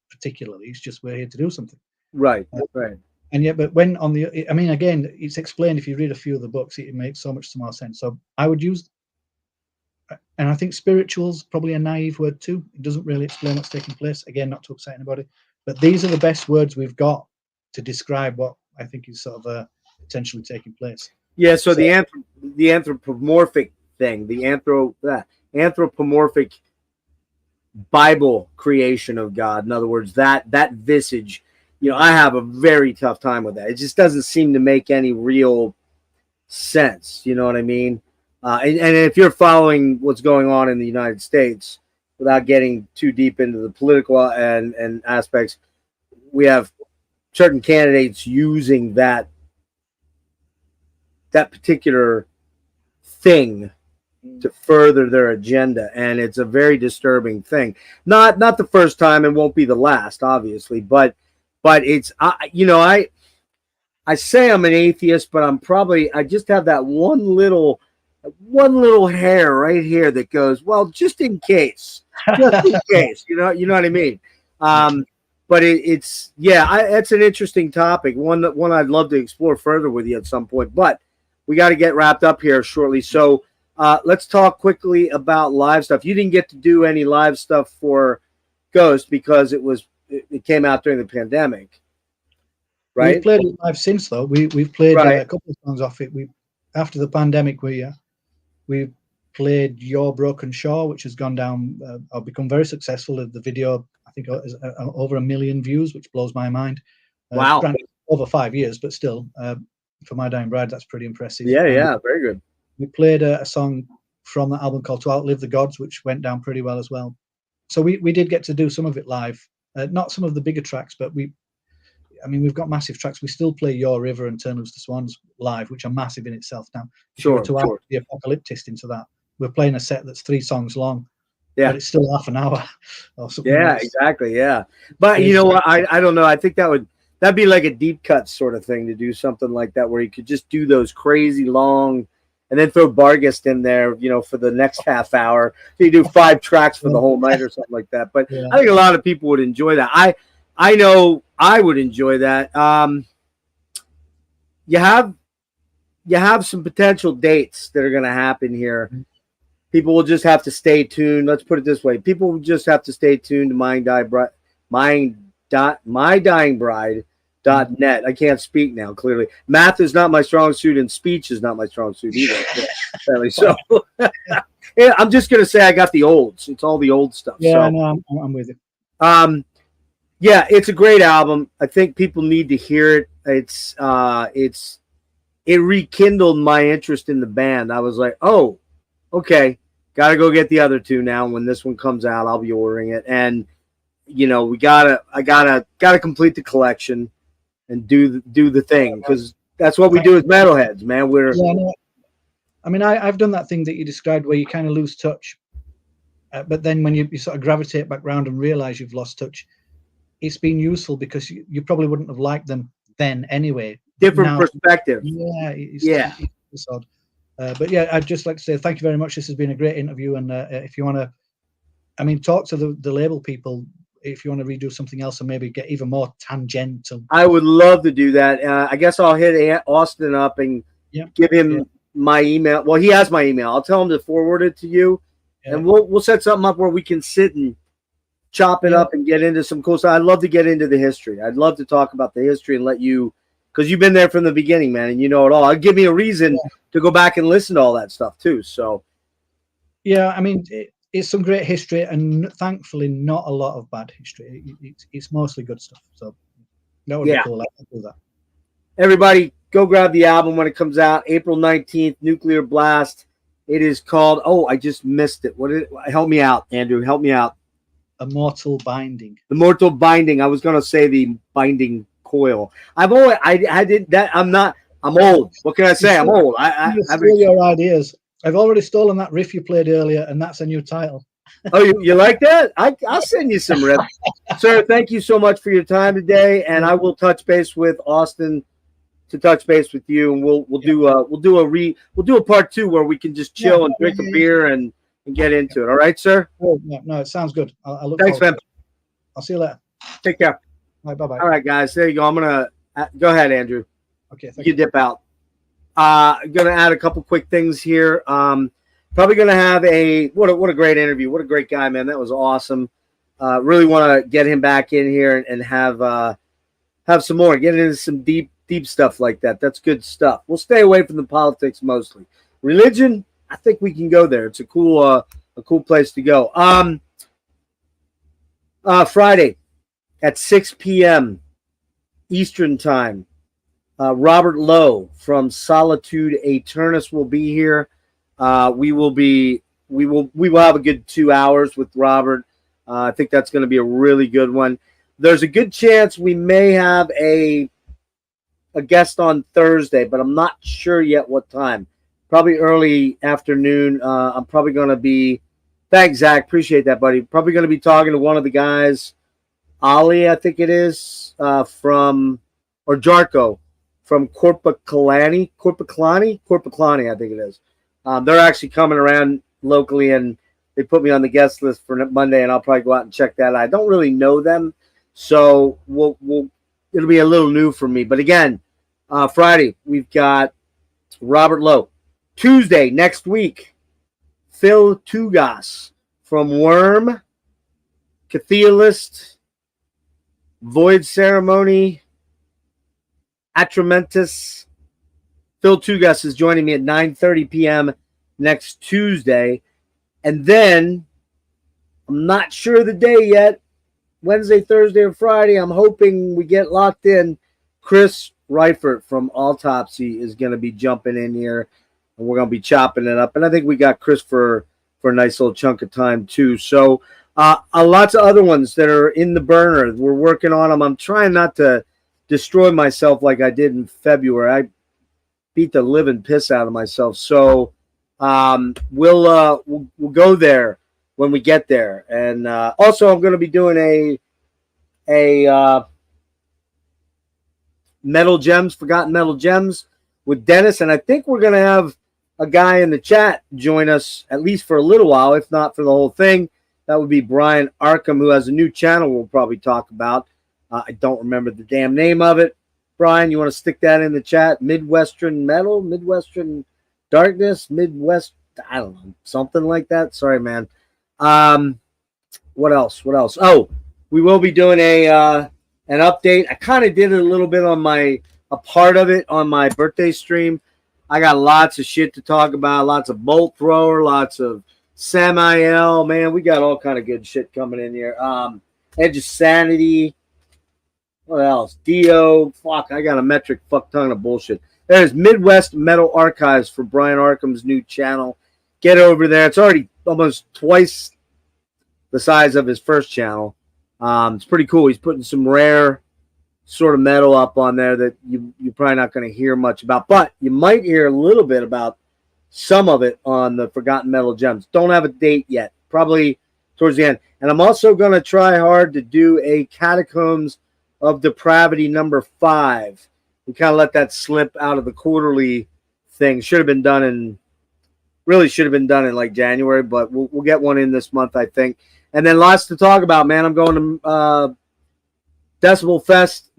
particularly. It's just we're here to do something. Right, right. And yet, but when on the, I mean, again, it's explained if you read a few of the books, it makes so much more sense. So I would use, and I think spiritual's probably a naive word too. It doesn't really explain what's taking place. Again, not to upset anybody, but these are the best words we've got to describe what I think is sort of potentially taking place. Yeah. So the anthropomorphic thing, the anthropomorphic Bible creation of God. In other words, that visage, I have a very tough time with that. It just doesn't seem to make any real sense. You know what I mean? And if you're following what's going on in the United States, without getting too deep into the political and aspects, we have certain candidates using that particular thing to further their agenda, and it's a very disturbing thing. Not the first time, and won't be the last, obviously, but it's I say I'm an atheist, but I just have that one little hair right here that goes, well, just in case, you know what I mean. But it's it's an interesting topic, one I'd love to explore further with you at some point, but we got to get wrapped up here shortly. So let's talk quickly about live stuff. You didn't get to do any live stuff for Ghost because it came out during the pandemic, right? We've played it live since, though. We've played a couple of songs off it. After the pandemic, we played Your Broken Shore, which has gone down or become very successful. The video, I think, is over 1 million views, which blows my mind. Wow. Over 5 years, but still, for My Dying Bride, that's pretty impressive. Yeah, very good. We played a song from the album called To Outlive the Gods, which went down pretty well as well. So we did get to do some of it live. Not some of the bigger tracks, but we've got massive tracks. We still play Your River and Turn Loose the Swans live, which are massive in itself now. Sure. To add the Apocalyptist into that, we're playing a set that's 3 songs long. Yeah. But it's still half an hour or something. Yeah, else. Exactly. Yeah. But you know what? I don't know. I think that'd be like a deep cut sort of thing to do something like that, where you could just do those crazy long and then throw Bargist in there, for the next half hour. So you do 5 tracks for the whole night or something like that. But I think a lot of people would enjoy that. I know I would enjoy that. You have some potential dates that are going to happen here. People will just have to stay tuned. Let's put it this way: people will just have to stay tuned to mydyingbride.net. I can't speak now. Clearly, math is not my strong suit, and speech is not my strong suit either. So, I'm just going to say I got the olds. It's all the old stuff. Yeah, no, I'm with you. Yeah, it's a great album. I think people need to hear it. It rekindled my interest in the band. I was like, oh, okay, got to go get the other 2 now. When this one comes out, I'll be ordering it. And I gotta complete the collection and do the thing, because that's what we do as metalheads, man. I've done that thing that you described where you kind of lose touch, but then when you sort of gravitate back round and realize you've lost touch, it's been useful because you probably wouldn't have liked them then anyway. Different perspective. Yeah. It's odd. But yeah, I'd just like to say thank you very much. This has been a great interview, and if you want to, talk to the label people, if you want to redo something else and maybe get even more tangential. I would love to do that. I guess I'll hit Austin up and give him my email. Well, he has my email. I'll tell him to forward it to you, and we'll set something up where we can sit and chop it up and get into some cool stuff. I'd love to get into the history. I'd love to talk about the history and let you, because you've been there from the beginning, man, and you know it all. It'd give me a reason to go back and listen to all that stuff too. So, yeah, I mean, it's some great history, and thankfully not a lot of bad history. It's mostly good stuff. So that would be cool. I'll do that. Everybody, go grab the album when it comes out, April 19th, Nuclear Blast. It is called, I just missed it. Help me out, Andrew. Help me out. Immortal Binding. The Mortal Binding. I was going to say the Binding Coil. I'm old. What can I say? I'm old. I steal your ideas. I've already stolen that riff you played earlier, and that's a new title. Oh, you like that? I'll send you some riff. Sir, thank you so much for your time today, and I will touch base with Austin to touch base with you, and we'll do a part 2 where we can just chill and drink a beer and get into it. All right, sir? Oh, no, it sounds good. I'll look Thanks, man. I'll see you later. Take care. All right, bye-bye. All right, guys. There you go. I'm going to go ahead, Andrew. Okay, you dip out. I'm going to add a couple quick things here. Probably going to have what a great interview. What a great guy, man. That was awesome. Really want to get him back in here and have some more. Get into some deep stuff like that. That's good stuff. We'll stay away from the politics mostly. Religion, I think we can go there. It's a cool place to go. Friday at 6 p.m. Eastern time. Robert Lowe from Solitude Aeternus will be here. We will have a good 2 hours with Robert. I think that's going to be a really good one. There's a good chance we may have a guest on Thursday, but I'm not sure yet what time. Probably early afternoon. I'm probably going to be. Thanks, Zach. Appreciate that, buddy. Probably going to be talking to one of the guys, Ali, I think it is, or Jarko from Corpaclani, I think it is. They're actually coming around locally, and they put me on the guest list for Monday, and I'll probably go out and check that out. I don't really know them, so it'll be a little new for me. But again, Friday we've got Robert Lowe. Tuesday next week, Phil Tugas from Worm, Cathealist, Void Ceremony, Atramentus. Phil Tugas is joining me at 9:30 p.m. next Tuesday. And then, I'm not sure the day yet, Wednesday, Thursday, or Friday, I'm hoping we get locked in. Chris Reifert from Autopsy is going to be jumping in here, and we're going to be chopping it up. And I think we got Chris for a nice little chunk of time, too. So, lots of other ones that are in the burner. We're working on them. I'm trying not to destroy myself like I did in February. I beat the living piss out of myself. So we'll go there when we get there. And also, I'm going to be doing a Metal Gems, Forgotten Metal Gems with Dennis, and I think we're going to have a guy in the chat join us at least for a little while, if not for the whole thing. That would be Brian Arkham, who has a new channel we'll probably talk about. I don't remember the damn name of it. Brian, you want to stick that in the chat? Midwestern Metal, Midwestern Darkness, Midwest, I don't know, something like that. Sorry, man. What else? Oh, we will be doing an update. I kind of did it a little bit on a part of it on my birthday stream. I got lots of shit to talk about, lots of Bolt Thrower, lots of Samael. Man, we got all kind of good shit coming in here. Edge of Sanity. What else? Dio. Fuck, I got a metric fuck ton of bullshit. There's Midwest Metal Archives for Brian Arkham's new channel. Get over there. It's already almost twice the size of his first channel. It's pretty cool. He's putting some rare sort of metal up on there that you're probably not going to hear much about, but you might hear a little bit about some of it on the Forgotten Metal Gems. Don't have a date yet. Probably towards the end. And I'm also going to try hard to do a Catacombs of Depravity number 5. We kind of let that slip out of the quarterly thing. Should have been done in Really should have been done in like January, but we'll get one in this month, I think. And then lots to talk about, man. I'm going to Decibel Fest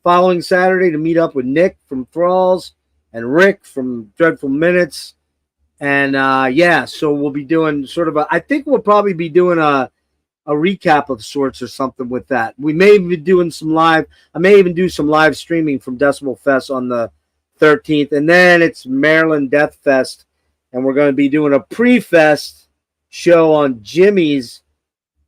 following Saturday to meet up with Nick from Thralls and Rick from Dreadful Minutes. And yeah, so we'll be doing sort of I think we'll probably be doing a recap of sorts or something with that. We may be doing I may even do some live streaming from Decibel Fest on the 13th. And then it's Maryland Death Fest. And we're going to be doing a pre-fest show on Jimmy's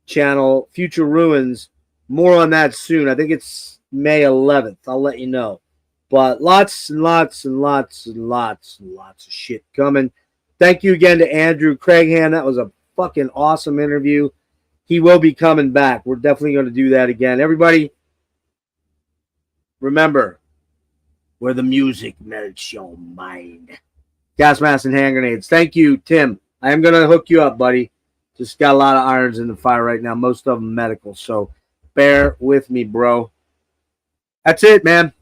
channel, Future Ruins. More on that soon. I think it's May 11th. I'll let you know. But lots and lots and lots and lots and lots of shit coming. Thank you again to Andrew Craighan. That was a fucking awesome interview. He will be coming back. We're definitely going to do that again. Everybody, remember, where the music melts your mind. Gas mask and hand grenades. Thank you, Tim. I am going to hook you up, buddy. Just got a lot of irons in the fire right now. Most of them medical. So bear with me, bro. That's it, man.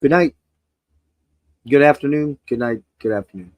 Good night. Good afternoon. Good night. Good afternoon.